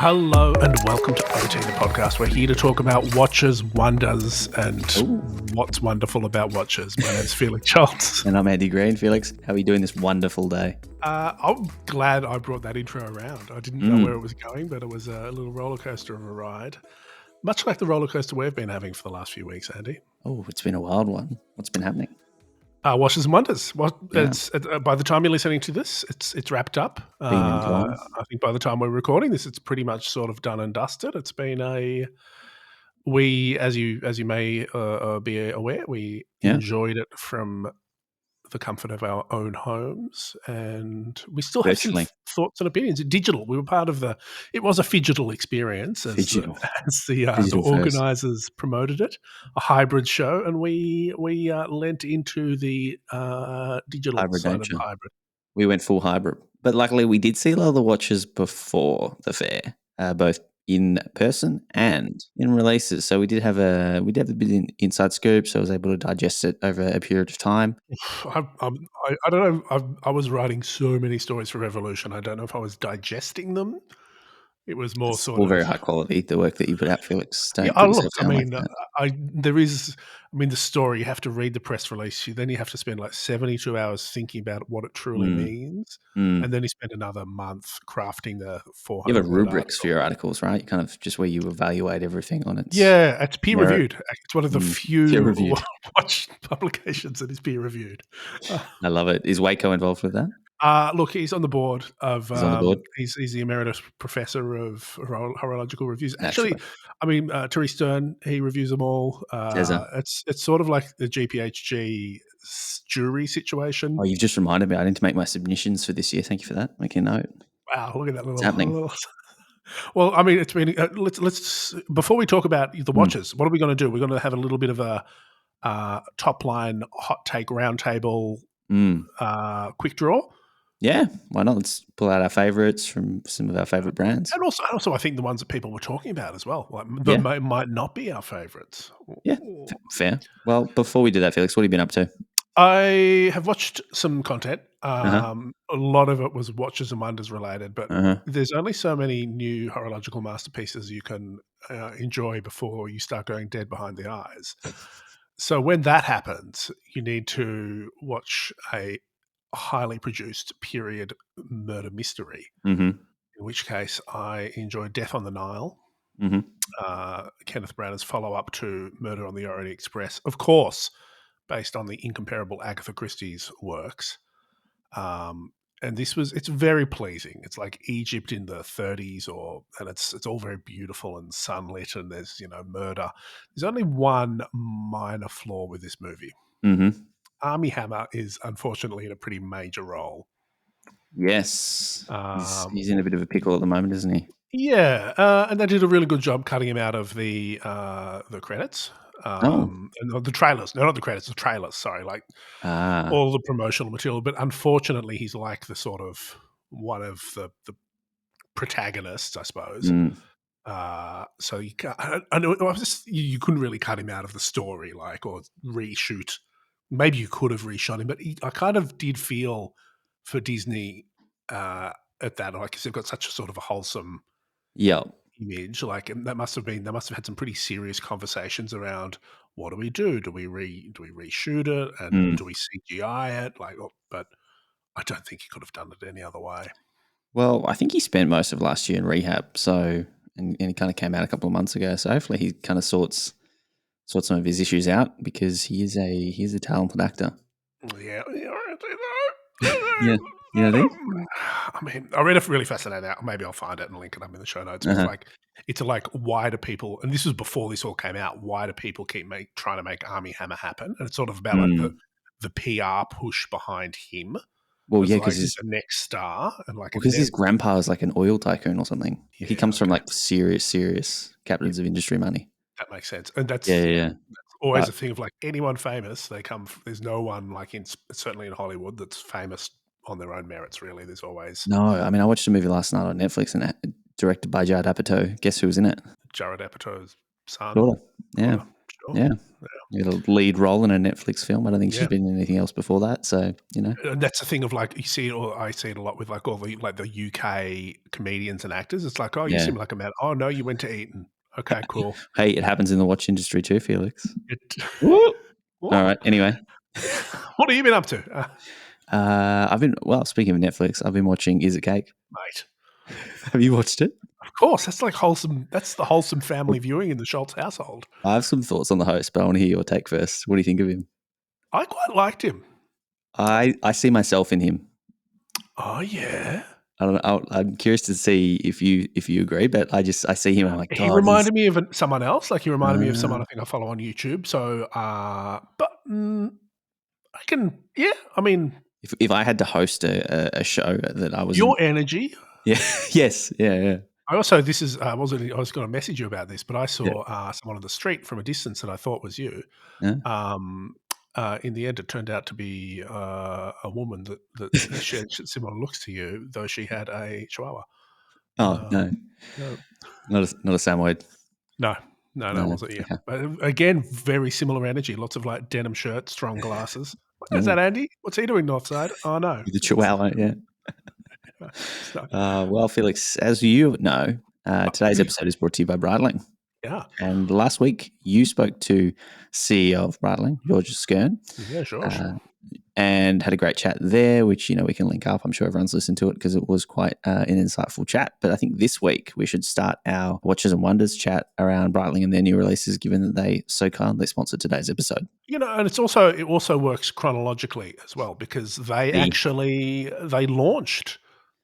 Hello and welcome to OT, the podcast. We're here to talk about watches, wonders, and what's wonderful about watches. My name's Felix Schultz. And I'm Andy Green. Felix, how are you doing this wonderful day? I'm glad I brought that intro around. I didn't know where it was going, but it was a little roller coaster of a ride. Much like the roller coaster we've been having for the last few weeks, Andy. Oh, it's been a wild one. What's been happening? Watches and wonders. It's by the time you're listening to this, it's wrapped up. I think by the time we're recording this, it's pretty much sort of done and dusted. It's been as you may be aware, we enjoyed it from the comfort of our own homes, and we still have some thoughts and opinions. Digital. We were part of it was a phygital experience as the organisers promoted it, a hybrid show, and we lent into the digital hybrid side nature. of hybrid. We went full hybrid, but luckily we did see a lot of the watches before the fair, both in person and in releases. So we did have a bit of inside scoop, so I was able to digest it over a period of time. I don't know. I was writing so many stories for Revolution. I don't know if I was digesting them. It was more it's all very high quality, the work that you put out, Felix. The story, you have to read the press release. Then you have to spend like 72 hours thinking about what it truly means. And then you spend another month crafting the 400. You have a rubrics for your articles, right? You kind of just where you evaluate everything on it. Yeah, it's peer reviewed. It's one of the few watch publications that is peer reviewed. I love it. Is Waco involved with that? Look, he's on the board of. He's the emeritus professor of horological reviews. Actually, Terry Stern, he reviews them all. It's sort of like the GPHG jury situation. Oh, you've just reminded me. I need to make my submissions for this year. Thank you for that. Make a note. Wow, look at that It's happening. Well, it's been. Let's before we talk about the watches, what are we going to do? We're going to have a little bit of a top line hot take roundtable, quick draw. Yeah, why not? Let's pull out our favourites from some of our favourite brands. And also I think the ones that people were talking about as well. Might not be our favourites. Yeah, fair. Well, before we do that, Felix, what have you been up to? I have watched some content. A lot of it was watches and wonders related, but there's only so many new horological masterpieces you can enjoy before you start going dead behind the eyes. So when that happens, you need to watch a highly produced period murder mystery, in which case I enjoyed Death on the Nile, Kenneth Branagh's follow-up to Murder on the Orient Express, of course, based on the incomparable Agatha Christie's works. And it's very pleasing. It's like Egypt in the 30s, and it's all very beautiful and sunlit, and there's murder. There's only one minor flaw with this movie. Armie Hammer is unfortunately in a pretty major role. Yes. He's in a bit of a pickle at the moment, isn't he? Yeah, and they did a really good job cutting him out of the credits. And the trailers. No, not the credits, the trailers, sorry. All the promotional material. But unfortunately, he's like the sort of one of the protagonists, I suppose. So you can't, I know you couldn't really cut him out of the story, or reshoot. Maybe you could have reshot him, but I kind of did feel for Disney at that, because they've got such a sort of a wholesome image. And they must have had some pretty serious conversations around what do we do? Do we reshoot it, and do we CGI it? But I don't think he could have done it any other way. Well, I think he spent most of last year in rehab, and he kind of came out a couple of months ago. So hopefully he kind of sorts some of his issues out, because he is a talented actor. Yeah. Yeah. I read a really fascinating out. Maybe I'll find it and link it up in the show notes. It's like, why do people? And this was before this all came out. Why do people keep trying to make Armie Hammer happen? And it's sort of about the PR push behind him. Well, yeah, because he's the next star, and because his grandpa is like an oil tycoon or something. Yeah, he comes from serious captains of industry money. That makes sense, and that's That's always a thing of anyone famous. There's no one certainly in Hollywood that's famous on their own merits. Really, there's always no. I watched a movie last night on Netflix, and directed by Jared Apatow. Guess who was in it? Jared Apatow's son. Daughter. Yeah. Sure. Yeah. You got a lead role in a Netflix film. I don't think she's Yeah. been in anything else before that. So, And that's the thing of like you see it, or I see it a lot with like all the UK comedians and actors. It's like, oh, you yeah. seem like a man. Oh no, you went to Eton. Okay, cool. Hey, it happens in the watch industry too, Felix. It, Woo! All what? right. Anyway, What have you been up to, speaking of Netflix, I've been watching Is It Cake? mate? Have you watched it? Of course, that's like wholesome. That's the wholesome family viewing in the Schultz household. I have some thoughts on the host, but I want to hear your take first. What do you think of him? I quite liked him. I see myself in him. Oh yeah. I don't know. I'm curious to see if you agree, but I see him. I'm like, He God, he's. reminded me of someone else. Like he reminded me of someone I think I follow on YouTube. So, I can. Yeah, I mean, If I had to host a show that I was in, your energy. yeah, yes, yeah. I also this is I was going to message you about this, but I Yeah. saw someone on the street from a distance that I thought was you. Yeah. In the end, it turned out to be a woman that shared similar looks to you, though she had a chihuahua. Oh no, No, not a Samoyed. no, it No, wasn't you. okay. But again, very similar energy. Lots of like denim shirt, strong glasses. Is Yeah. that Andy? What's he doing Northside? Oh no, With the Chihuahua, yeah. So, Well, Felix, as you know, today's episode is brought to you by Breitling. yeah, And last week, you spoke to CEO of Breitling, George Skern, yeah, sure. and had a great chat there, which, we can link up. I'm sure everyone's listened to it because it was quite an insightful chat. But I think this week we should start our Watches and Wonders chat around Breitling and their new releases, given that they so kindly sponsored today's episode. And it also works chronologically as well because they launched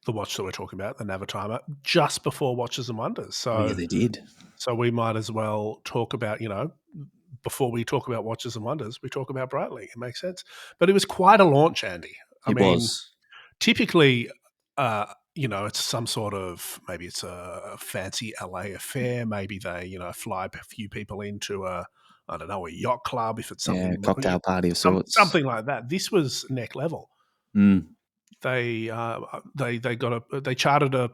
the watch that we're talking about, the Navitimer, just before Watches and Wonders. So, Oh, yeah, they did. So we might as well talk about, before we talk about Watches and Wonders, we talk about Breitling. It makes sense. But it was quite a launch, Andy. I mean, was. typically, it's some sort of, maybe it's a fancy LA affair. Maybe they, fly a few people into a yacht club if it's something, cocktail party of sorts. something like that. This was neck level. Mm. They chartered a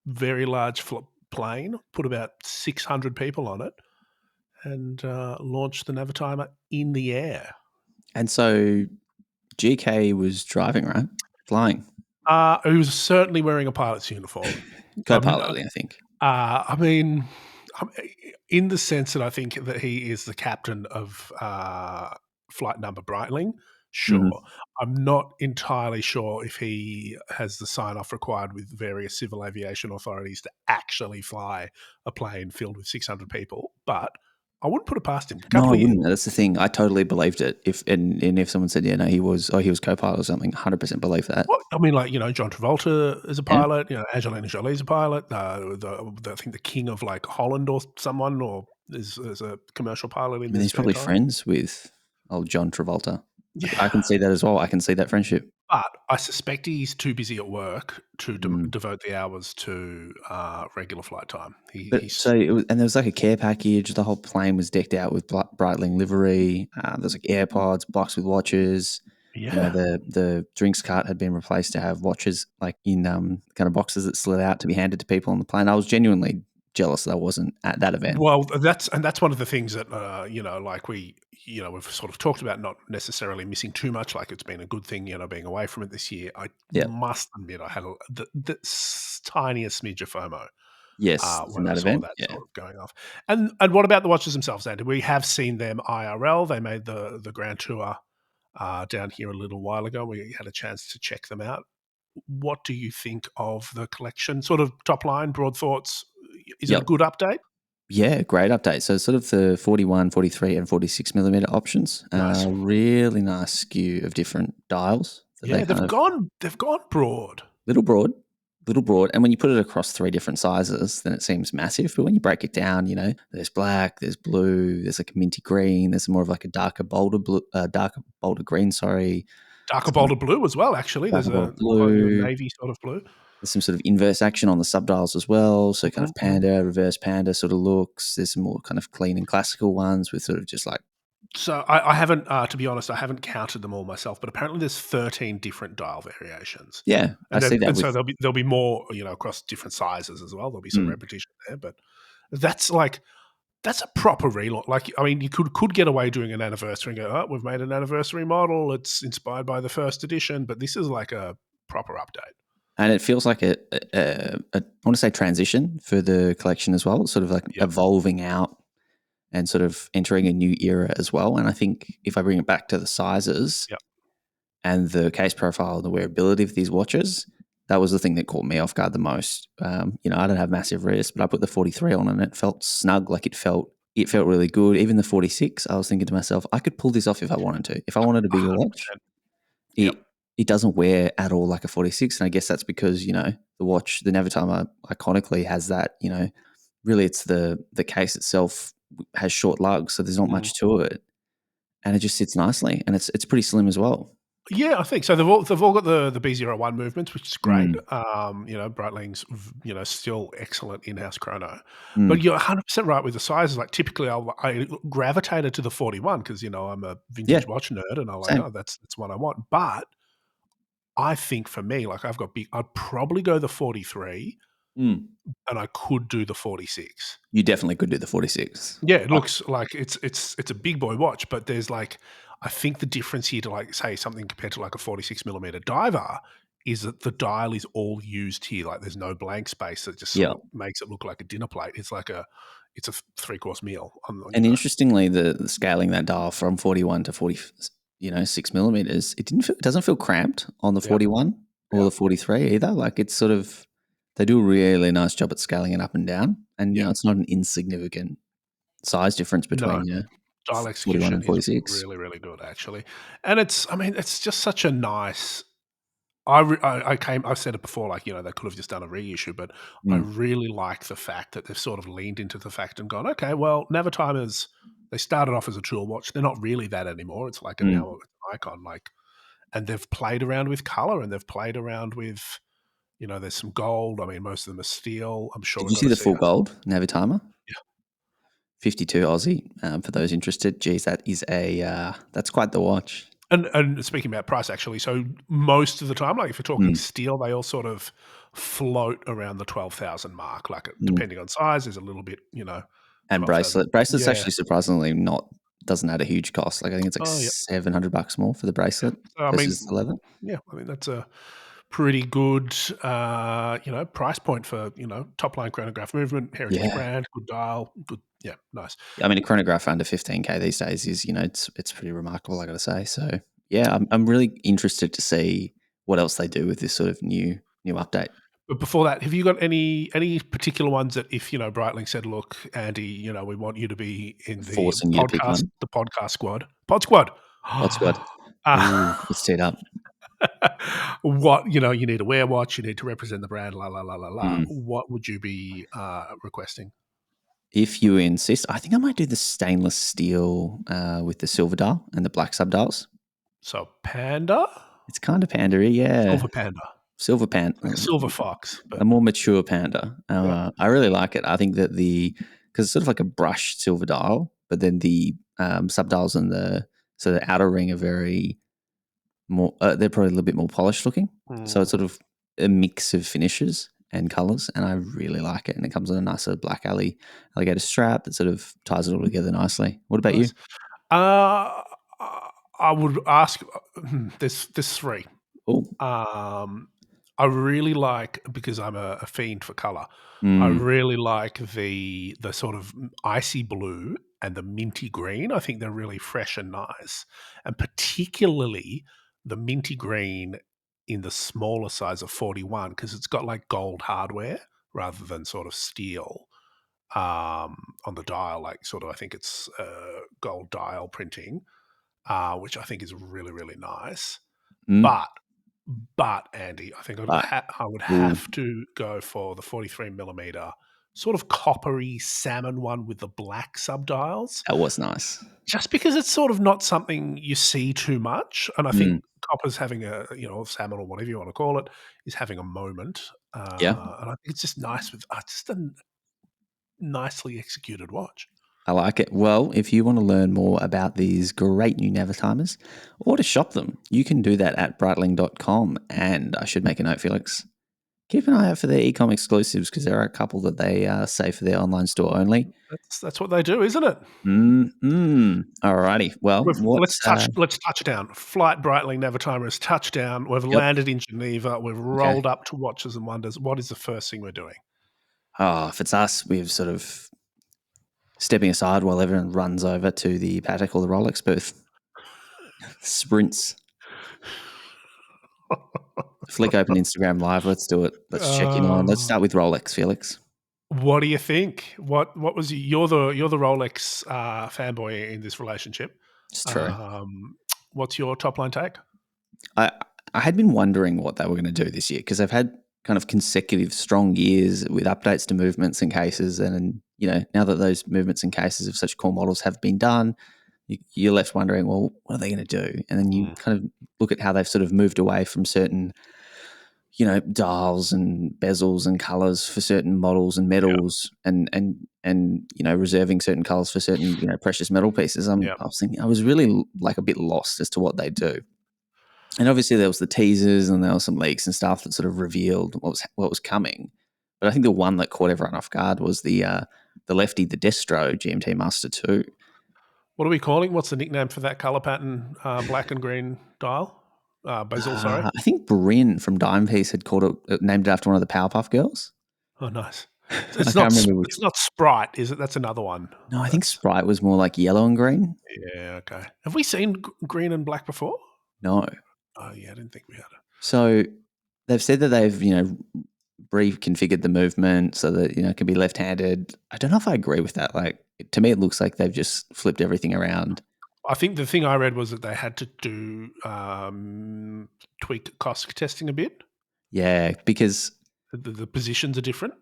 very large plane, put about 600 people on it, and launched the Navitimer in the air. And so GK was driving, right? Flying. He was certainly wearing a pilot's uniform. Co-piloting, I think. I mean, in the sense that I think that he is the captain of flight number Breitling. Sure. Mm-hmm. I'm not entirely sure if he has the sign-off required with various civil aviation authorities to actually fly a plane filled with 600 people, but I wouldn't put it past him. No, I wouldn't. That's the thing. I totally believed it. If someone said, yeah, no, he was co-pilot or something, 100% believe that. Well, I mean, like, John Travolta is a pilot, Angelina Jolie's a pilot, I think the king of like Holland or someone is a commercial pilot in this. He's probably friends with old John Travolta. Yeah. I can see that as well. I can see that friendship. But I suspect he's too busy at work to devote the hours to regular flight time. There was like a care package. The whole plane was decked out with Breitling livery. There's like AirPods, box with watches. Yeah. The drinks cart had been replaced to have watches like in kind of boxes that slid out to be handed to people on the plane. I was genuinely jealous that I wasn't at that event. Well, that's one of the things that like we've sort of talked about not necessarily missing too much. Like it's been a good thing, being away from it this year. I must admit, I had the tiniest smidge of FOMO. Yes, when I saw event, that sort of going off. And what about the watches themselves, Andy? We have seen them IRL. They made the Grand Tour down here a little while ago. We had a chance to check them out. What do you think of the collection? Sort of top line, broad thoughts. Is it a good update? Yeah, great update. So sort of the 41, 43 and 46 millimeter options. Nice. Really nice skew of different dials. Yeah, they've gone broad. Little broad. And when you put it across 3 different sizes, then it seems massive. But when you break it down, there's black, there's blue, there's like a minty green, there's more of like a darker, bolder green, sorry. Darker, bolder blue as well, actually. There's a navy sort of blue. There's some sort of inverse action on the subdials as well. So kind of panda, reverse panda sort of looks. There's some more kind of clean and classical ones with sort of just like. So I haven't, to be honest, I haven't counted them all myself, but apparently there's 13 different dial variations. Yeah, I see that. And so there'll be more, across different sizes as well. There'll be some repetition there, but that's like, That's a proper relaunch. Like, I mean, you could get away doing an anniversary and go, oh, we've made an anniversary model. It's inspired by the first edition, but this is like a proper update. And it feels like I want to say transition for the collection as well, sort of like evolving out and sort of entering a new era as well. And I think if I bring it back to the sizes and the case profile and the wearability of these watches, that was the thing that caught me off guard the most. I don't have massive wrists, but I put the 43 on and it felt snug. Like it felt really good. Even the 46, I was thinking to myself, I could pull this off if I wanted to. If I wanted a bigger 100%. Watch, it doesn't wear at all like a 46. And I guess that's because, the watch, the Navitimer iconically has that, really it's the case itself has short lugs, so there's not much to it. And it just sits nicely. And it's pretty slim as well. Yeah, I think so. They've all got the B01 movements, which is great. Breitling's still excellent in-house chrono. But you're 100% right with the sizes. Like typically, I gravitated to the 41 because I'm a vintage watch nerd, and I'm like, oh, that's what I want. But I think for me, like I'd probably go the 43, and I could do the 46. You definitely could do the 46. Yeah, it looks like it's a big boy watch, but there's like. I think the difference here to like say something compared to like a 46 millimeter diver is that the dial is all used here. Like there's no blank space that just sort of makes it look like a dinner plate. It's like it's a 3-course meal. And interestingly, the scaling that dial from 41 to 6 millimeters, it doesn't feel cramped on the 41 or the 43 either. Like it's sort of, they do a really nice job at scaling it up and down. And it's not an insignificant size difference between dial execution is really, really good, actually. And it's just such a nice. I've said it before, like, they could have just done a reissue, but I really like the fact that they've sort of leaned into the fact and gone, okay, well, Navitimers, they started off as a tool watch. They're not really that anymore. It's like now an icon, like, and they've played around with color and they've played around with, there's some gold. I mean, most of them are steel. I'm sure. Did you see the full gold Navitimer? Yeah. 52 Aussie, for those interested. Geez, that's quite the watch. And speaking about price, actually, so most of the time, like if you're talking steel, they all sort of float around the 12,000 mark. Like depending on size, there's a little bit, And bracelet's actually surprisingly doesn't add a huge cost. Like I think it's like $700 more for the bracelet versus the leather. Yeah, I mean that's a pretty good, price point for top line chronograph movement, heritage brand, good dial, good. Yeah, nice. I mean, a chronograph under 15K these days is, it's pretty remarkable, I got to say. So, yeah, I'm really interested to see what else they do with this sort of new update. But before that, have you got any particular ones that if, Breitling said, look, Andy, we want you to be in the podcast squad. Pod squad. Let's tee it up. What, you need a wear watch, you need to represent the brand, la, la, la, la, la. What would you be requesting? If you insist, I think I might do the stainless steel with the silver dial and the black subdials. So panda? It's kind of panda-y, yeah. Silver panda. Like silver fox. But a more mature panda. I really like it. I think that because it's sort of like a brushed silver dial, but then the subdials and the outer ring are very more, they're probably a little bit more polished looking. So it's sort of a mix of finishes and colors, and I really like it. And it comes with a nice sort of black alligator strap that sort of ties it all together nicely. What about you? I would ask. There's three. Ooh. I really like, because I'm a fiend for color. I really like the sort of icy blue and the minty green. I think they're really fresh and nice, and particularly the minty green in the smaller size of 41, because it's got like gold hardware rather than sort of steel on the dial. Like sort of, I think it's gold dial printing, which I think is really, really nice. But Andy, I think I would have to go for the 43 millimeter sort of coppery salmon one with the black subdials. That was nice. Just because it's sort of not something you see too much. And I think copper's having a, salmon or whatever you want to call it, is having a moment. And I think it's just nice with just a nicely executed watch. I like it. Well, if you want to learn more about these great new Navitimers or to shop them, you can do that at breitling.com. And I should make a note, Felix, Keep an eye out for their e-com exclusives because there are a couple that they say for their online store only. That's what they do, isn't it? Alrighty. Well, Let's touch down. Flight Breitling Navitimer is touchdown. We've Yep. landed in Geneva. We've rolled up to Watches and Wonders. What is the first thing we're doing? Oh, if it's us, we're sort of stepping aside while everyone runs over to the Patek or the Rolex booth. Sprints. Flick open Instagram Live. Let's do it. Let's check in on. Let's start with Rolex, Felix. What do you think? What was you're the Rolex fanboy in this relationship? It's true. What's your top line take? I had been wondering what they were going to do this year because they've had kind of consecutive strong years with updates to movements and cases, and now that those movements and cases of such core models have been done, you're left wondering, well, what are they going to do? And then you kind of look at how they've sort of moved away from certain dials and bezels and colors for certain models and metals, and reserving certain colors for certain precious metal pieces. I was thinking, I was really like a bit lost as to what they do. And obviously there was the teasers and there was some leaks and stuff that sort of revealed what was coming. But I think the one that caught everyone off guard was the lefty, the Destro GMT Master 2. What are we calling? What's the nickname for that color pattern? Black and green dial. Bezel, sorry. I think Bryn from Dime Piece had named it after one of the Powerpuff Girls. Oh, nice. It's not Sprite, is it? That's another one. No, I think Sprite was more like yellow and green. Yeah, okay. Have we seen green and black before? No. Oh, yeah, I didn't think we had it. So they've said that they've, reconfigured the movement so that, it can be left-handed. I don't know if I agree with that. Like, to me, it looks like they've just flipped everything around. I think the thing I read was that they had to do tweak cost testing a bit. Yeah, because the positions are different.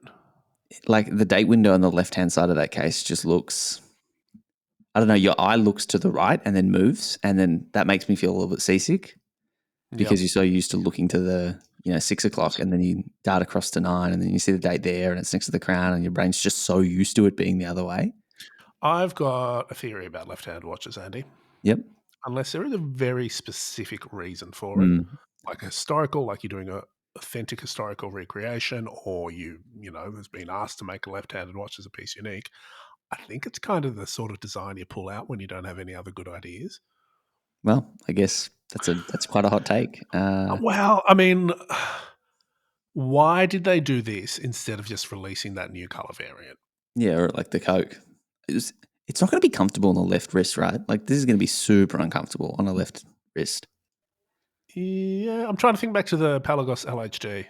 Like the date window on the left-hand side of that case just looks, I don't know, your eye looks to the right and then moves, and then that makes me feel a little bit seasick because you're so used to looking to the 6 o'clock, and then you dart across to 9, and then you see the date there and it's next to the crown, and your brain's just so used to it being the other way. I've got a theory about left-hand watches, Andy. Yep. Unless there is a very specific reason for it, like historical, like you're doing a authentic historical recreation, or has been asked to make a left-handed watch as a piece unique. I think it's kind of the sort of design you pull out when you don't have any other good ideas. Well, I guess that's quite a hot take. Well, I mean, why did they do this instead of just releasing that new color variant? Yeah, or like the Coke. It's not going to be comfortable on the left wrist, right? Like this is going to be super uncomfortable on the left wrist. Yeah, I'm trying to think back to the Palagos LHD.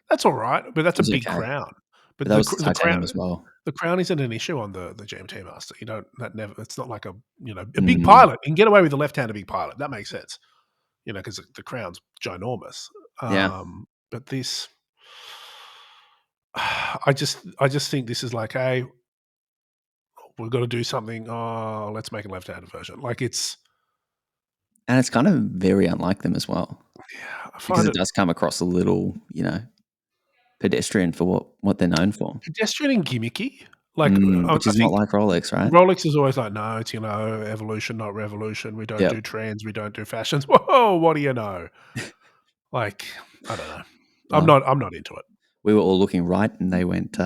That's all right, but that's a big crown. But that was titanium as well. The crown isn't an issue on the GMT Master. It's not like a big pilot. You can get away with the left-handed big pilot. That makes sense. Because the crown's ginormous. But this, I just think this is like, hey, we've got to do something. Oh, let's make a left-handed version. Like and it's kind of very unlike them as well. Yeah, because it does come across a little, pedestrian for what they're known for. Pedestrian and gimmicky. Like, which is not like Rolex, right? Rolex is always like, no, it's, evolution, not revolution. We don't do trends. We don't do fashions. Whoa, what do you know? Like, I don't know. I'm not into it. We were all looking right, and they went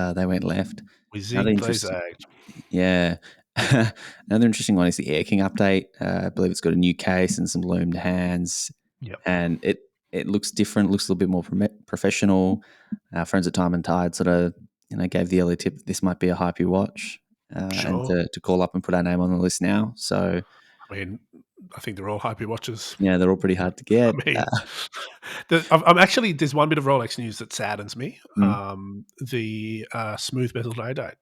left. We zigged, they zagged. Yeah. Another interesting one is the Air King update. I believe it's got a new case and some loomed hands. Yep. And it looks different, looks a little bit more professional. Our friends at Time and Tide sort of, gave the early tip this might be a hypey watch, sure. and to call up and put our name on the list now. So, I mean, I think they're all hypey watches. Yeah, they're all pretty hard to get. I mean, I'm actually, there's one bit of Rolex news that saddens me. The smooth bezel date.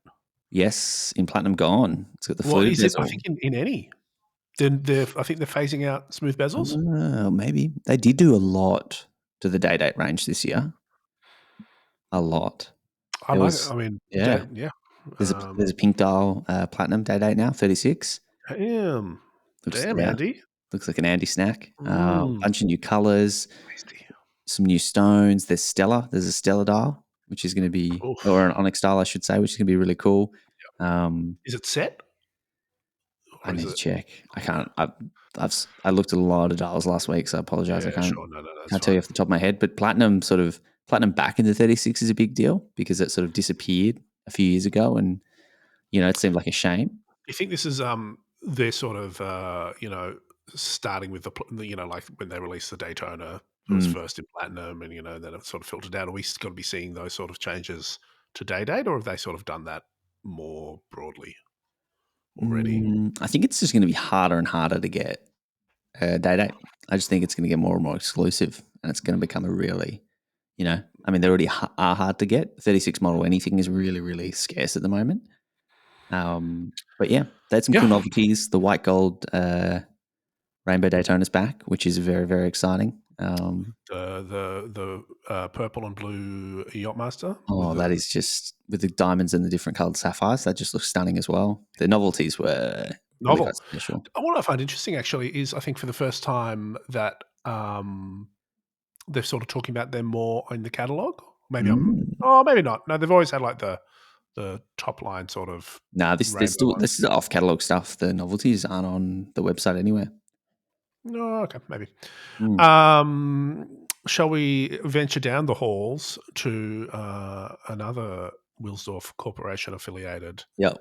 Yes, in platinum gone. It's got the fluted bezel. I think in any. I think they're phasing out smooth bezels. Maybe they did do a lot to the date range this year. A lot. There's a pink dial platinum date now, 36. Damn, Andy. Looks like an Andy snack. Bunch of new colors, some new stones. There's Stella. There's a Stella dial, which is going to be, or an Onyx dial, I should say, which is going to be really cool. Is it set? I need to check. I can't. I looked at a lot of dials last week, so I apologize. I can't. Sure. No, can't tell you off the top of my head. But platinum platinum back in the 36 is a big deal because it sort of disappeared a few years ago, and it seemed like a shame. You think this is their sort of starting with like when they released the Daytona, it was Mm. first in platinum, and then it sort of filtered down. Are we going to be seeing those sort of changes to date, or have they sort of done that more broadly already? I think it's just going to be harder and harder to get day. I just think it's going to get more and more exclusive, and it's going to become a really, I mean, they already are hard to get. 36 model anything is really, really scarce at the moment. But yeah, they had some cool Yeah, novelties. The white gold Rainbow Daytona's back, which is very, very exciting. the purple and blue Yachtmaster with Oh, that the is just with the diamonds and the different colored sapphires. That just looks stunning as well. The novelties were really quite novel. special. What I find interesting actually is I think for the first time that they're sort of talking about them more in the catalog. Maybe Mm. maybe not. No, they've always had like the top line sort of Nah, rainbow one. this is off catalog stuff. The novelties aren't on the website anywhere. No, okay, maybe. Mm. Shall we venture down the halls to another Wilsdorf Corporation affiliated Yep.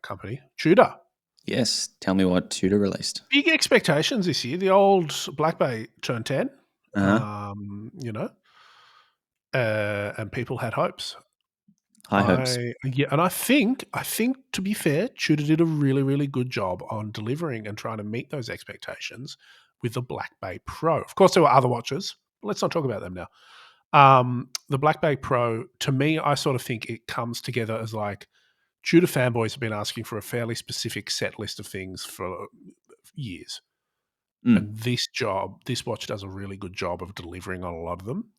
company, Tudor? Yes. Tell me what Tudor released. Big expectations this year. The old Black Bay turned 10, Uh huh. and people had hopes. High hopes. And I think to be fair, Tudor did a really, really good job on delivering and trying to meet those expectations with the Black Bay Pro. Of course, there were other watches, but let's not talk about them now. The Black Bay Pro, to me, I sort of think it comes together as like Tudor fanboys have been asking for a fairly specific set list of things for years. Mm. And this watch does a really good job of delivering on a lot of them.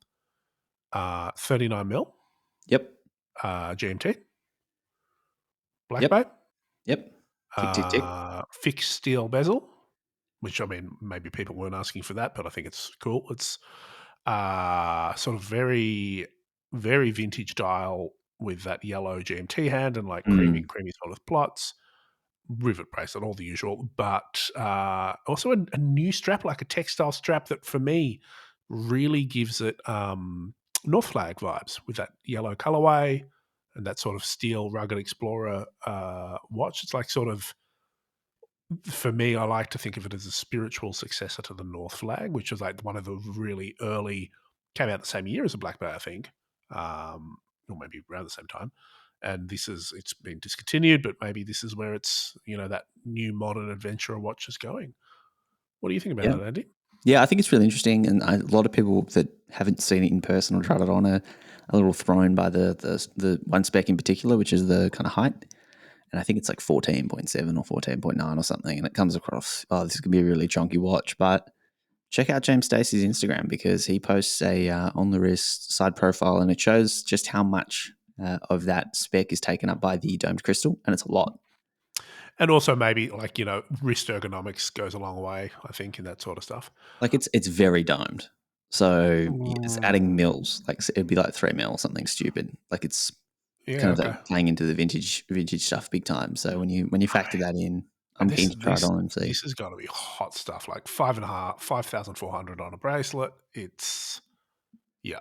39 mil Yep. GMT, Black Yep. Bay. Yep. Tick tick tick. Fixed steel bezel, which I mean, maybe people weren't asking for that, but I think it's cool. It's sort of very, very vintage dial with that yellow GMT hand and like creamy, Mm. creamy sort of plots. Rivet bracelet, all the usual, but also a new strap, like a textile strap that for me really gives it North Flag vibes with that yellow colorway and that sort of steel rugged explorer watch. It's like sort of for me, I like to think of it as a spiritual successor to the North Flag, which was like one of the really early, came out the same year as a Black Bay, I think, or maybe around the same time. And it's been discontinued, but maybe this is where it's, that new modern adventurer watch is going. What do you think about Yeah. that, Andy? Yeah, I think it's really interesting, and a lot of people that haven't seen it in person or tried it on are a little thrown by the one spec in particular, which is the kind of height. And I think it's like 14.7 or 14.9 or something, and it comes across, oh, this is going to be a really chunky watch. But check out James Stacey's Instagram because he posts a on the wrist side profile, and it shows just how much of that spec is taken up by the domed crystal, and it's a lot. And also maybe like, wrist ergonomics goes a long way, I think, in that sort of stuff. Like it's very domed, so it's adding Mm, mils. Like it'd be like 3 mil, something stupid. Like it's kind yeah, of okay. like playing into the vintage stuff big time. So when you factor that in, And I'm this keen to try it this on and see. this has got to be hot stuff, like 5,400 on a bracelet. It's yeah,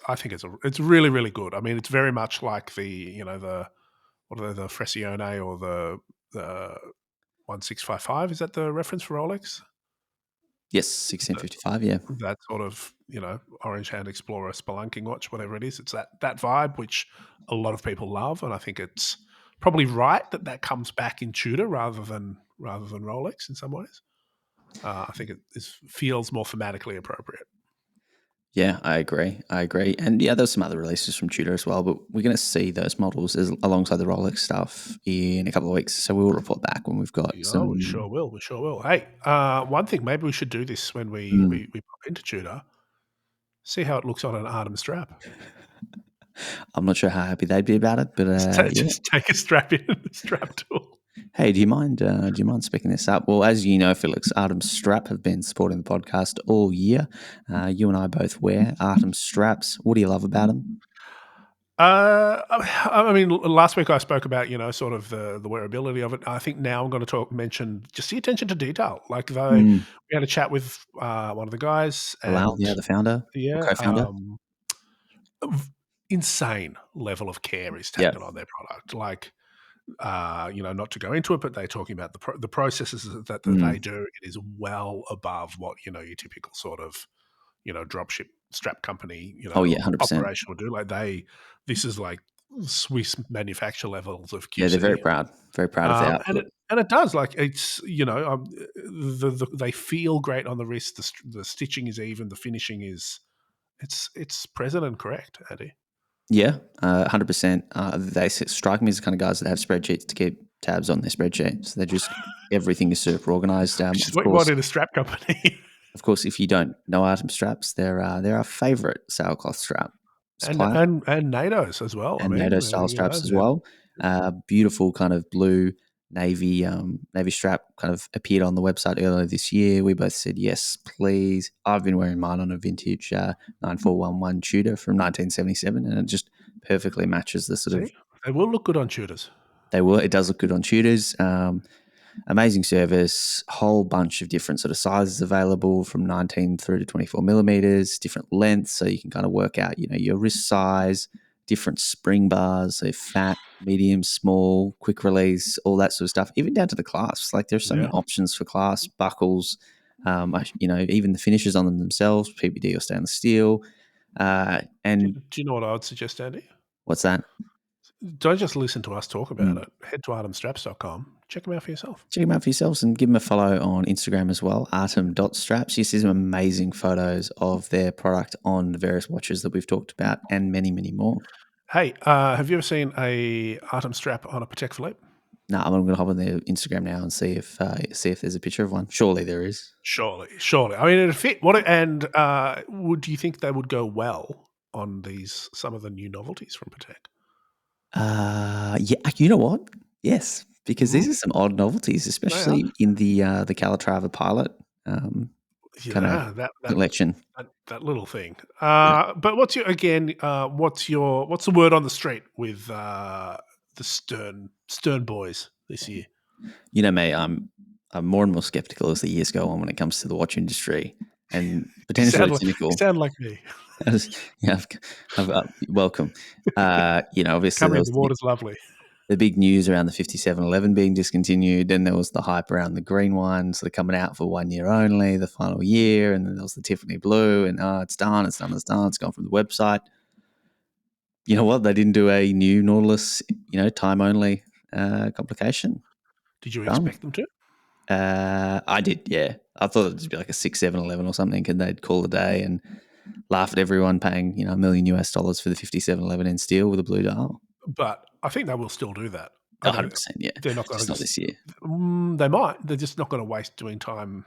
I think it's really, really good. I mean, it's very much like the what are they, the Fressione or the 1655. Is that the reference for Rolex? Yes, That 1655. Yeah, that sort of, orange hand explorer spelunking watch, whatever it is. It's that vibe which a lot of people love, and I think it's probably right that comes back in Tudor rather than Rolex in some ways. I think feels more thematically appropriate. yeah, I agree. I agree. And yeah, there's some other releases from Tudor as well, but we're going to see those models alongside the Rolex stuff in a couple of weeks. So we will report back when we've got Yeah, we some. sure will. We sure will. Hey, one thing maybe we should do this when we Mm, we, we pop into Tudor. See how it looks on an Artem strap. I'm not sure how happy they'd be about it, but yeah. Just take a strap in and a strap tool. Hey, do you mind speaking this up? Well, as you know, Felix, Artem Strap have been supporting the podcast all year. You and I both wear Artem Straps. What do you love about them? I mean, last week I spoke about sort of the wearability of it. I think now I'm going to mention just the attention to detail. Like Mm. we had a chat with one of the guys, Bilal, and yeah, the founder or yeah, co-founder. insane level of care is Yeah. taken on their product. Like, not to go into it, but they're talking about the processes that they do. It is well above what your typical sort of dropship strap company Oh, yeah, 100%. operation would do. Like this is like Swiss manufacturer levels of Yeah, they're QC. very proud of their And output. it does, like, it's they feel great on the wrist. The stitching is even. The finishing is it's present and correct, Andy. Yeah, 100%. They strike me as the kind of guys that have spreadsheets to keep tabs on their spreadsheet. So everything is super organized. Which is what you want in a strap company. Of course, if you don't know Artem Straps, they're our favorite sailcloth strap and supplier, and and NATO's as well. I and mean, NATO style straps as well. Beautiful kind of blue navy strap kind of appeared on the website earlier this year. We both said yes, please. I've been wearing mine on a vintage 9411 Tudor from 1977, and it just perfectly matches the sort of. See, they will look good on Tudors. It does look good on Tudors. Amazing service, whole bunch of different sort of sizes available from 19 through to 24 millimeters, different lengths, so you can kind of work out, your wrist size, different spring bars, so fat, medium, small, quick release, all that sort of stuff, even down to the clasps. Like there's so many Yeah. options for clasps, buckles, even the finishes on them themselves, PBD or stainless steel. And do you know what I would suggest, Andy? what's that? Don't just listen to us talk about it. Head to artemstraps.com. Check them out for yourself. Check them out for yourselves and give them a follow on Instagram as well, artem.straps. You see some amazing photos of their product on the various watches that we've talked about and many, many more. Hey, have you ever seen a Artem strap on a Patek Philippe? No, I'm going to hop on their Instagram now and see if there's a picture of one. Surely there is. Surely. I mean, it'd fit. Would you think they would go well on some of the new novelties from Patek? Yeah, you know what? Yes, because these are some odd novelties, They are. especially in the Calatrava Pilot kind of Yeah, collection. that little thing. Yeah. But what's the word on the street with the Stern boys this year? You know me, I'm more and more skeptical as the years go on when it comes to the watch industry, and potentially cynical. You sound like me. Yeah, welcome. Obviously Come there in, was the water's lovely. the big news around the 5711 being discontinued. Then there was the hype around the green ones that are coming out for 1 year only, the final year, and then there was the Tiffany blue, and it's done, it's gone from the website. You know what? They didn't do a new Nautilus, time only complication. Did you expect them to? I did, yeah. I thought it'd just be like a 6711 or something, and they'd call it a day and laugh at everyone paying, $1 million for the 5711 in steel with a blue dial. But I think they will still do that. 100%, yeah. They're not going to just not this year. They might. They're just not going to waste doing time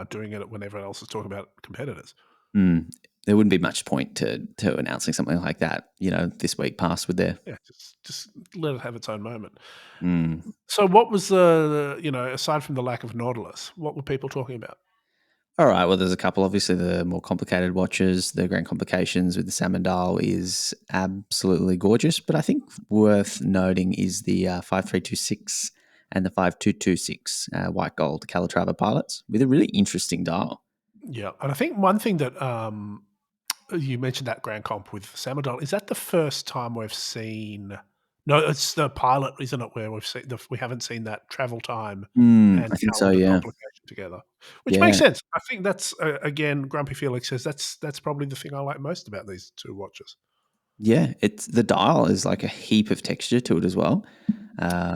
doing it when everyone else is talking about competitors. There wouldn't be much point to announcing something like that, this week past with their. Yeah, just let it have its own moment. So what was the aside from the lack of Nautilus, what were people talking about? All right, well, there's a couple. Obviously, the more complicated watches, the Grand Complications with the salmon dial is absolutely gorgeous. But I think worth noting is the 5326 and the 5226 white gold Calatrava pilots with a really interesting dial. Yeah, and I think one thing that you mentioned that Grand Comp with salmon dial, is that the first time we've seen? No, it's the pilot, isn't it? Where we haven't seen that travel time and I think so, calendar yeah. complication together, which Yeah. makes sense. I think that's again, Grumpy Felix says that's probably the thing I like most about these two watches. Yeah, it's the dial is like a heap of texture to it as well.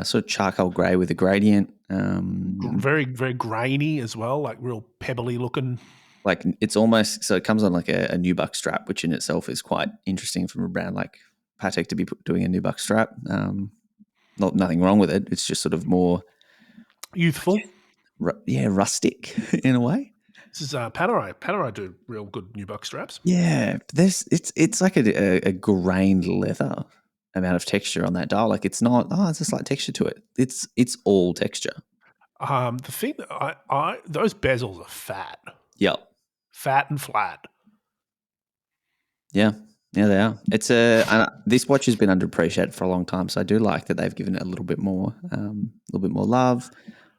Sort of charcoal grey with a gradient. Very, very grainy as well, like real pebbly looking. Like it's almost so it comes on like a nubuck strap, which in itself is quite interesting from a brand like Patek to be doing a nubuck strap. Nothing wrong with it. It's just sort of more Youthful. Rustic in a way. This is Panerai. Panerai do real good nubuck straps. Yeah, it's like a grained leather amount of texture on that dial. Like it's not. It's a slight texture to it. It's all texture. The thing that those bezels are fat. Yep. Fat and flat. Yeah, they are. It's this watch has been underappreciated for a long time, so I do like that they've given it a little bit more love.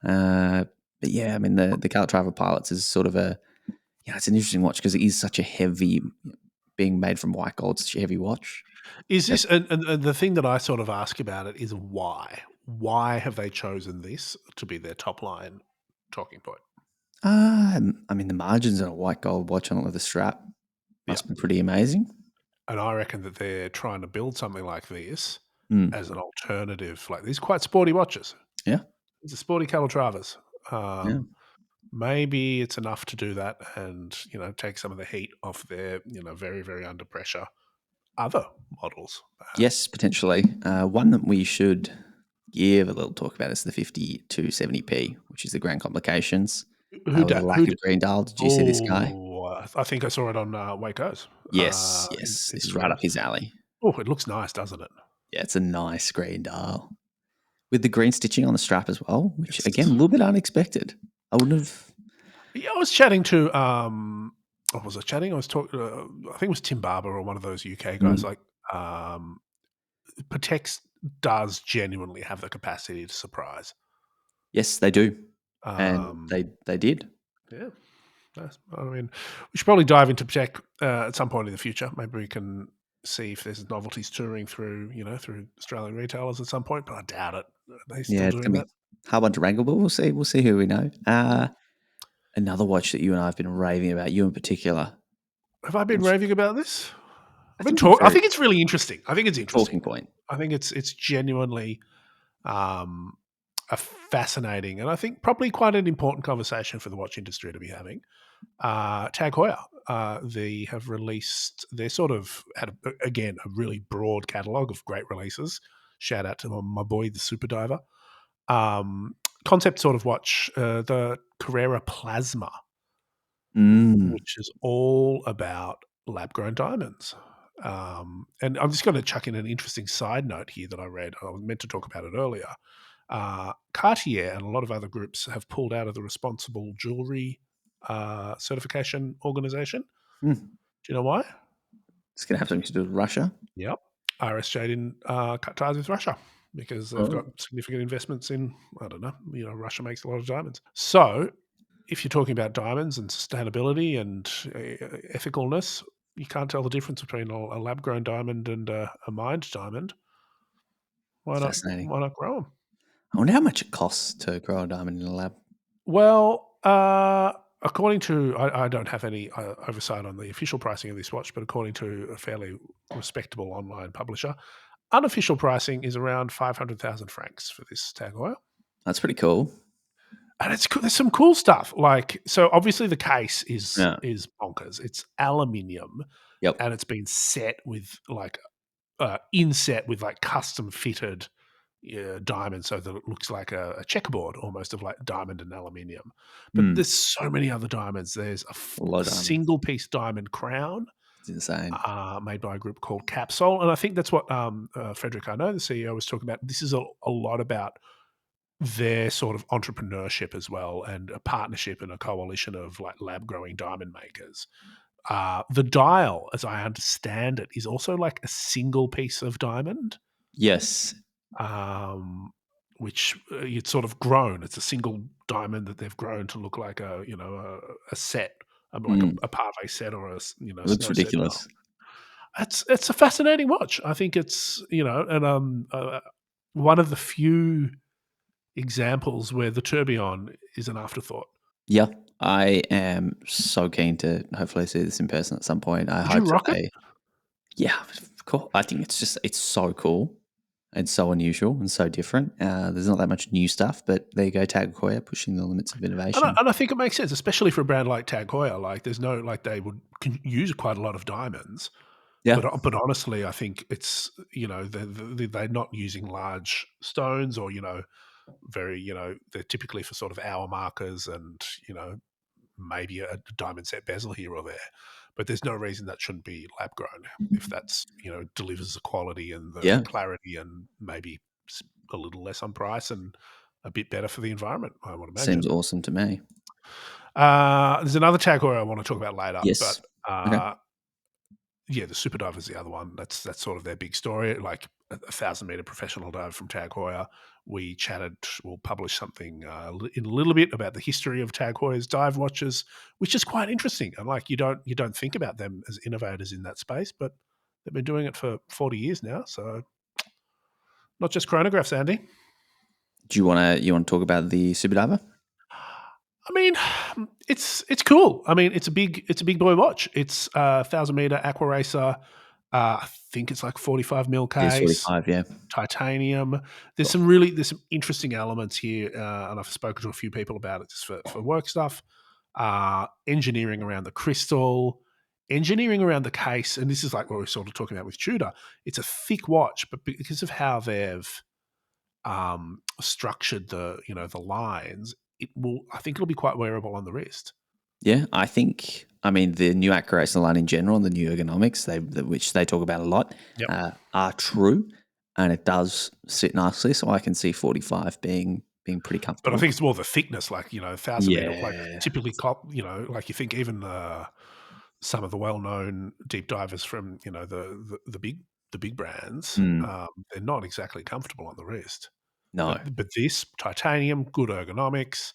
But yeah, I mean the Calatrava Pilots is sort of it's an interesting watch because it is such a heavy being made from white gold. It's a heavy watch. Is So, this and the thing that I sort of ask about it is why? Why have they chosen this to be their top line talking point? I mean, the margins on a white gold watch on it with a strap Yeah. must be pretty amazing. And I reckon that they're trying to build something like this Mm. as an alternative. Like these quite sporty watches. Yeah, It's a sporty Calatravas. yeah. Maybe it's enough to do that and, take some of the heat off their, very, very under pressure other models, Yes, perhaps. potentially. One that we should give a little talk about is the 5270p, which is the grand complications Who with da a lack who of d green dial. Did you see this guy? Oh, I think I saw it on, Waco's, Yes, yes. This is right up Instagrams. his alley. Oh, it looks nice, doesn't it? Yeah, it's a nice green dial with the green stitching on the strap as well, which again, a It's little bit unexpected. I wouldn't have. Yeah, I was chatting to, what was I chatting? I was talking, I think it was Tim Barber or one of those UK guys, Mm. like, Patex does genuinely have the capacity to surprise. Yes, they do, and Um, they did. yeah, I mean, we should probably dive into Patek, at some point in the future. Maybe we can see if there's novelties touring through, through Australian retailers at some point, but I doubt it. Are they Yeah, still it's doing gonna that? be a hard one to wrangle, but we'll see. We'll see who we know. Another watch that you and I have been raving about, you in particular, Have I been which raving about this? I think you're I very think it's really interesting. I think it's interesting. talking point. I think it's genuinely, um, a fascinating and I think probably quite an important conversation for the watch industry to be having. Tag Heuer, they have released. They sort of had again a really broad catalog of great releases. Shout out to my boy, the Super Diver. Um, Concept sort of watch, the Carrera Plasma, Mm, which is all about lab grown diamonds. And I'm just going to chuck in an interesting side note here that I read. I was meant to talk about it earlier. Cartier and a lot of other groups have pulled out of the Responsible Jewelry Certification Organization. mm. Do you know why? It's gonna have something to do with Russia. Yep. RSJ didn't cut ties with Russia because they've got Oh, significant investments in, I don't know, Russia makes a lot of diamonds. So if you're talking about diamonds and sustainability and ethicalness, you can't tell the difference between a lab grown diamond and a mined diamond. Why not? fascinating. Why not grow them? I wonder how much it costs to grow a diamond in a lab. Well, according to I don't have any oversight on the official pricing of this watch, but according to a fairly respectable online publisher, unofficial pricing is around 500,000 francs for this tag oil. That's pretty cool. And there's some cool stuff. Like, so obviously the case is Yeah. is bonkers. It's aluminium Yep. and it's been set with like inset with like custom fitted diamond so that it looks like a checkerboard almost of like diamond and aluminium. But Mm. there's so many other diamonds. There's A lot a of diamonds. single piece diamond crown It's insane. made by a group called Capsule. And I think that's what Frederick Arnault, the CEO, was talking about. This is a lot about their sort of entrepreneurship as well and a partnership and a coalition of like lab growing diamond makers. The dial, as I understand it, is also like a single piece of diamond, Yes. um, which it's sort of grown. It's a single diamond that they've grown to look like a set, like Mm. a parve set or It looks snow set. ridiculous. It's a fascinating watch. I think it's and one of the few examples where the tourbillon is an afterthought. Yeah. I am so keen to hopefully see this in person at some point. I Would you hope that rock it? yeah, cool. I think it's so cool and so unusual and so different. There's not that much new stuff, but there you go, Tag Heuer pushing the limits of innovation. And I think it makes sense, especially for a brand like Tag Heuer. Like, there's no like they would use quite a lot of diamonds, Yeah. but honestly, I think it's they're not using large stones or very they're typically for sort of hour markers and maybe a diamond set bezel here or there. But there's no reason that shouldn't be lab grown if that's delivers the quality and the Yeah. clarity and maybe a little less on price and a bit better for the environment, I would Seems imagine. awesome to me. There's another tag I want to talk about later, but Yes. Okay. Yeah, the super dive is the other one. That's sort of their big story. Like a 1,000-meter professional dive from Tag Heuer. We chatted. We'll publish something in a little bit about the history of Tag Heuer's dive watches, which is quite interesting. And like you don't think about them as innovators in that space, but they've been doing it for 40 years now. So not just chronographs, Andy. Do you want to talk about the super diver? I mean, it's cool. I mean, it's a big boy watch. It's a 1,000-meter Aqua racer. I think it's like 45 mil It is case, 45, yeah. titanium. There's Cool. some interesting elements here, and I've spoken to a few people about it just for work stuff. Engineering around the crystal, engineering around the case, and this is like what we're sort of talking about with Tudor. It's a thick watch, but because of how they've structured the lines, I think it'll be quite wearable on the wrist. Yeah, I mean, the new accuracy line in general and the new ergonomics, which they talk about a lot, Yep. are true, and it does sit nicely. So I can see 45 being pretty But I comfortable. think it's more the thickness, like 1,000-meter, like Yeah. typically like you think even some of the well-known deep divers from the big brands, Mm, they're not exactly comfortable on the wrist. no, But this titanium, good ergonomics.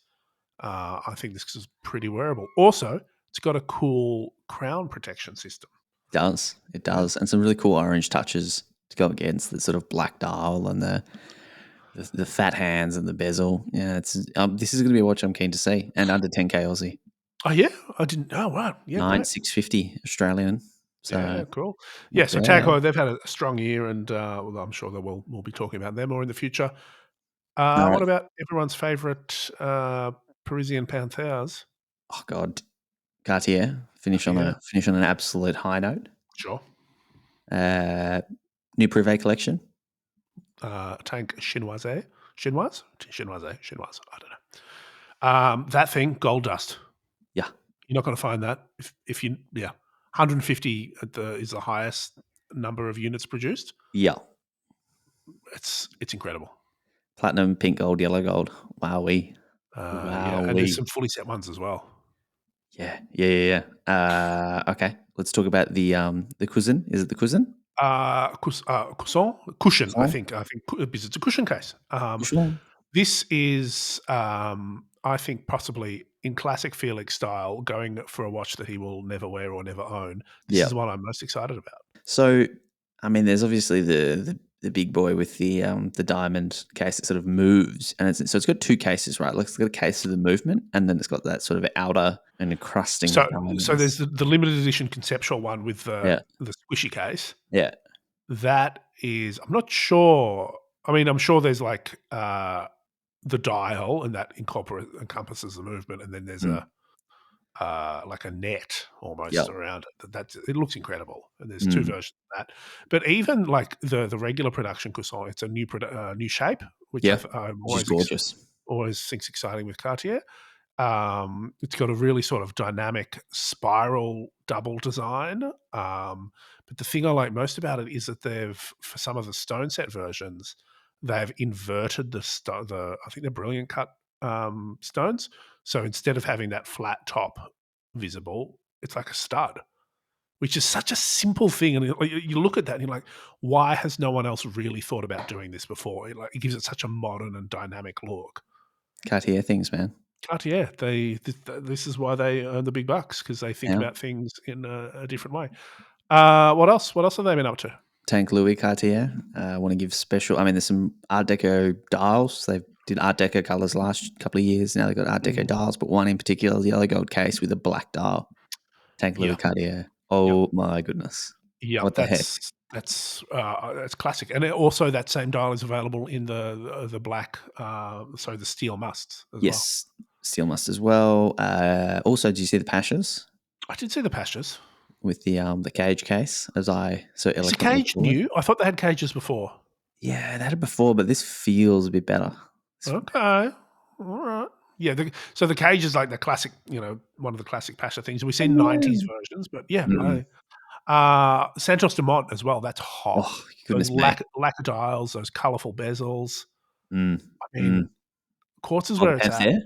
I think this is pretty wearable. Also, it's got a cool crown protection system. it Yeah. does, and some really cool orange touches to go against the sort of black dial and the fat hands and the bezel. Yeah, this is going to be a watch I'm keen to see, and under 10K Aussie. Oh yeah, I didn't. Oh wow, yeah, great. 650 Australian. So Yeah, cool. Yeah, not so Tag bad. Heuer, they've had a strong year, and well, I'm sure that we'll be talking about them more in the future. All What right. about everyone's favourite Parisian Panthers? Oh God, Cartier Yeah, finish on an absolute high note. sure. Uh, New Privé collection. Tank Chinoise, Chinoise. I don't know. That thing, gold dust. Yeah, You're not going to find that if you 150 is the highest number of units produced. yeah. It's incredible. Platinum, pink gold, yellow gold. Wowee, Yeah, and there's wowee. some fully set ones as well. Yeah. Okay, let's talk about the cousin. Is it the cousin? Cushion. I Croissant? think because it's a cushion case. Couchon? This is, I think, possibly in classic Felix style, going for a watch that he will never wear or never own. This Yeah. is the one I'm most excited about. So, I mean, there's obviously the big boy with the diamond case that sort of moves, and it's got two cases, right? Like it's got a case of the movement, and then it's got that sort of outer and encrusting So, of there's diamonds. the limited edition conceptual one with Yeah, the squishy case. yeah, That is, I'm not sure. I mean, I'm sure there's like the dial, and that encompasses the movement, and then there's mm, like a net yeah, almost around it. It looks incredible, and there's two mm, versions of that. But even like the regular production croissant, it's a new shape, which yeah, I'm which is gorgeous. always thinks exciting with Cartier. It's got a really sort of dynamic spiral double design. But the thing I like most about it is that for some of the stone set versions, they've inverted I think they're brilliant cut stones. So instead of having that flat top visible, it's like a stud, which is such a simple thing. And you look at that and you're like, why has no one else really thought about doing this before? It gives it such a modern and dynamic look. Cartier things, man. Cartier, this is why they earn the big bucks, because they think Yeah, about things in a different way. What else? What else have they been up to? Tank Louis Cartier. I want to give special. I mean, there's some Art Deco dials. They did Art Deco colors last couple of years. Now they've got Art Deco Mm, dials, but one in particular, the yellow gold case with a black dial. Tank Louis yeah, Cartier. yep, Oh my goodness. yep. What the heck? That's classic, and also that same dial is available in the black, so the steel musts as well. Yes. Steel Must as well. Also, did you see the Pashas I did see the pastures. with the cage case, as I so Is the eloquently cage call it? new? I thought they had cages before. Yeah, they had it before, but this feels a bit better. Okay, all right. Yeah, so the cage is like the classic, one of the classic Pasha things. We've seen '90s versions, but yeah, Mm. Santos Dumont as well. That's hot. Oh, Those goodness me. lacquer dials, those colourful bezels. Mm. I mean, Mm. quartz is Oh, the where it's at. Panther?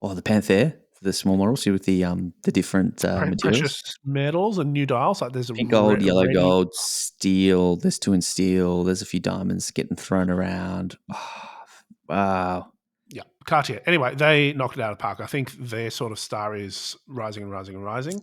Oh, the Panther? the small models with the different materials. Precious metals and new dials. Like there's a Pink gold, yellow ready. gold, steel. There's 2 in steel. There's a few diamonds getting thrown around. Oh, wow. Yeah, Cartier. Anyway, they knocked it out of the park. I think their sort of star is rising and rising and rising.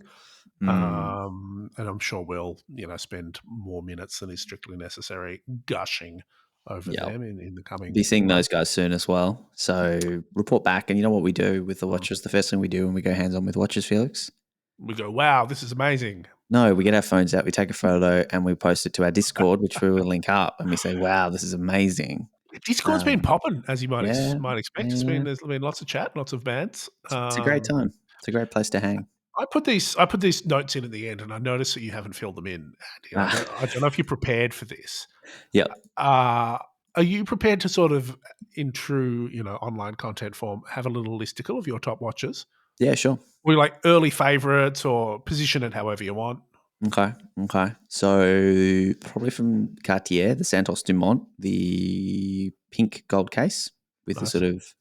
And I'm sure we'll, spend more minutes than is strictly necessary gushing over Yeah. them in the Be coming seeing those months. guys soon as well. So report back. And you know what we do with the watches? The first thing we do when we go hands on with watches, Felix? We go, wow, this is amazing. No, we get our phones out, we take a photo, and we post it to our Discord, which we will link up, and we say, "Wow, this is amazing." Discord's been popping, as you might Yeah, might expect. yeah. There's been lots of chat, lots of bands. It's a great time. It's a great place to hang. I put these notes in at the end, and I noticed that you haven't filled them in, Andy. Ah, I don't know if you're prepared for this. yep. Are you prepared to sort of, in true, online content form, have a little listicle of your top watches? Yeah, sure. Or like early favorites, or position it however you want? Okay, okay. So probably from Cartier, the Santos Dumont, the pink gold case with the Nice. sort of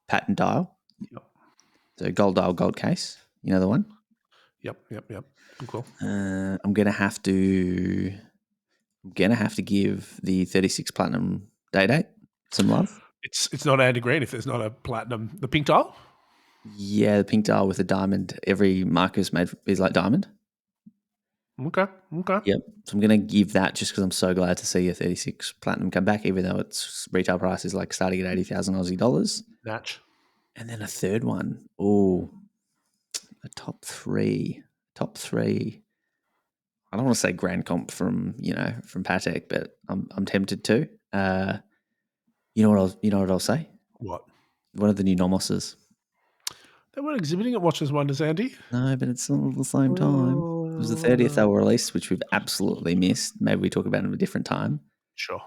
pattern dial. Yep. So gold dial, gold case. You know the one? Yep. Cool. I'm gonna have to give the 36 platinum day date some love. It's not Andy Green if there's not a platinum. The pink dial? Yeah, the pink dial with a diamond. Every marker is like diamond. Okay. Yep. So I'm going to give that just because I'm so glad to see a 36 platinum come back, even though its retail price is like starting at 80,000 Aussie dollars. Natch. And then a third one. Oh, a top three. Top three. I don't want to say Grand Comp from Patek, but I'm tempted to. You know what I'll say? What? One of the new Nomoses. They weren't exhibiting at Watches and Wonders, Andy. No, but it's all at the same time. It was the 30th they were released, which we've absolutely missed. Maybe we talk about it at a different time. Sure.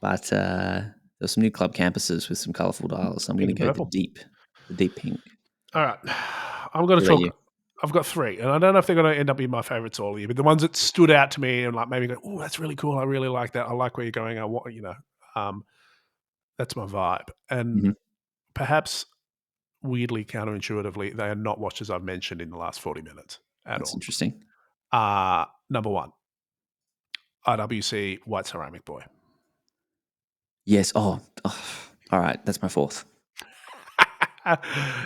But there's some new club campuses with some colourful dials. So I'm going to Pink and go purple. the deep pink. All right. I'm going to What about you? talk. I've got three, and I don't know if they're going to end up being my favorites all year, but the ones that stood out to me and like maybe go, oh, that's really cool. I really like that. I like where you're going. That's my vibe. And perhaps weirdly counterintuitively, they are not watches I've mentioned in the last 40 minutes at That's all. interesting. Number one, RWC White Ceramic Boy. Yes. Oh, all right. That's my fourth.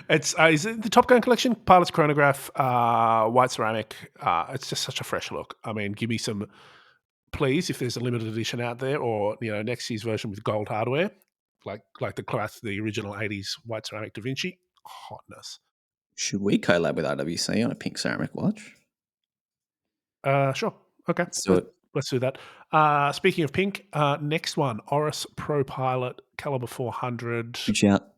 It's is it the Top Gun collection, Pilot's Chronograph, White Ceramic. It's just such a fresh look. I mean, give me some, please, if there's a limited edition out there, or next year's version with gold hardware, like the original '80s White Ceramic Da Vinci. Hotness. Should we collab with RWC on a pink ceramic watch? Sure. Okay. Let's do it. Let's do that. Speaking of pink, next one, Oris Pro Pilot Caliber 400. Good shout.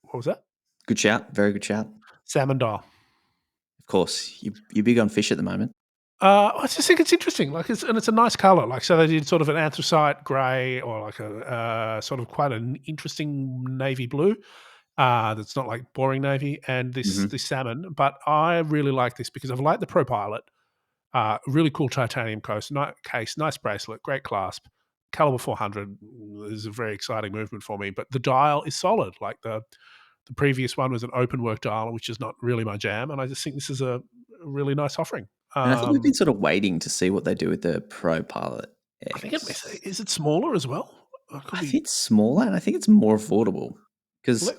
What was that? Good shout. Very good shout. Salmon dial. Of course. You're big on fish at the moment. I just think it's interesting. It's a nice color. So they did sort of an anthracite gray, or like a sort of quite an interesting navy blue. That's not like boring navy, and this salmon. But I really like this because I've liked the Pro Pilot. Really cool titanium case, nice bracelet, great clasp. Caliber 400 is a very exciting movement for me, but the dial is solid. Like the previous one was an open work dial, which is not really my jam, and I just think this is a really nice offering. And I think we've been sort of waiting to see what they do with the Pro Pilot X. I think is it smaller as well? I think it's smaller, and I think it's more affordable.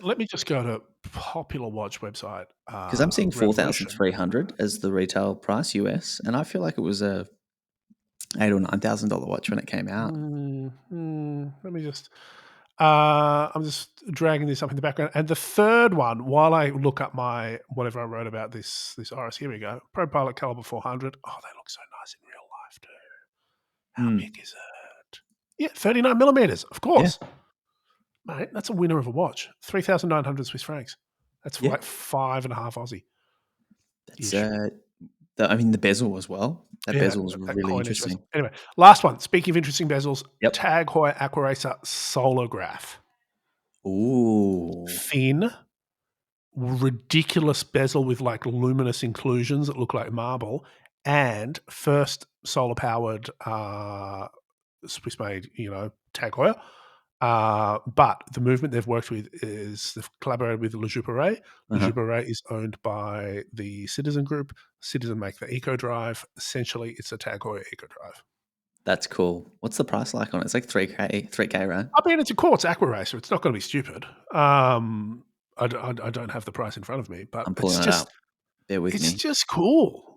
Let me just go to popular watch website. Because I'm seeing 4,300 as the retail price US, and I feel like it was a $8,000 or $9,000 watch when it came out. Let me just. I'm just dragging this up in the background. And the third one, while I look up my whatever I wrote about this Oris, here we go. Pro Pilot Caliber 400. Oh, they look so nice in real life too. How big is it? Yeah, 39 millimeters, of course. Yeah. Mate, that's a winner of a watch. 3,900 Swiss francs. That's like 5.5 Aussie. That's the bezel as well. That bezel is really interesting. Bezel. Anyway, last one. Speaking of interesting bezels, Tag Heuer Aqua Racer Solograph. Ooh. Thin, ridiculous bezel with like luminous inclusions that look like marble, and first solar powered Swiss made, Tag Heuer. But the movement they've worked with is they've collaborated with Le Jouperet. Le Jouperet is owned by the Citizen Group. Citizen make the Eco Drive. Essentially, it's a Tag Heuer Eco Drive. That's cool. What's the price like on it? It's like 3K, right? I mean, it's a quartz Aqua racer. It's not going to be stupid. I don't have the price in front of me, but I'm pulling it's it just up. Bear with me. it's just cool.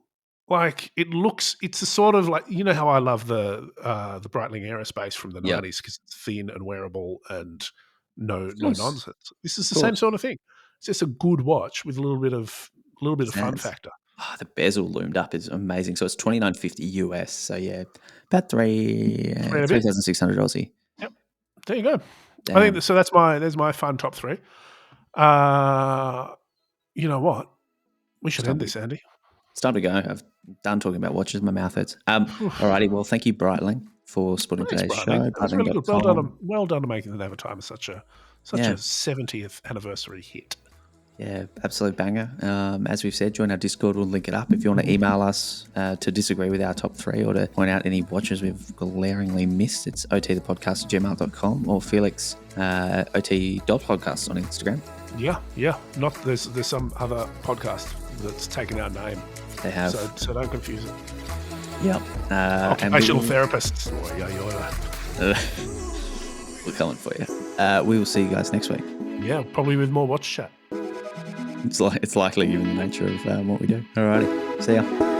Like it's a sort of like, you know how I love the Breitling Aerospace from the 90s because it's thin and wearable and no nonsense. This is the same sort of thing. It's just a good watch with a little bit of fun factor. Oh, the bezel loomed up is amazing. So it's $2,950 US. So yeah, about 3,600 Aussie. Yep, there you go. Damn. I think so. That's my fun top 3. You know what? We should end this, Andy. It's time to go. I've done talking about watches. My mouth hurts. Alrighty. Well, thank you, Breitling, for splitting today's show. That was really good. Well done on making the Never Time such a 70th anniversary hit. Yeah, absolute banger. As we've said, join our Discord. We'll link it up. If you want to email us to disagree with our top 3 or to point out any watches we've glaringly missed, it's otthepodcast@gmail.com or Felix ot.podcast on Instagram. Yeah. Not there's some other podcast that's taken our name. They have. So don't confuse it. Yep. Occupational therapists. We're coming for you. We will see you guys next week. Yeah, probably with more watch chat. It's likely given the nature of what we do. Alrighty. See ya.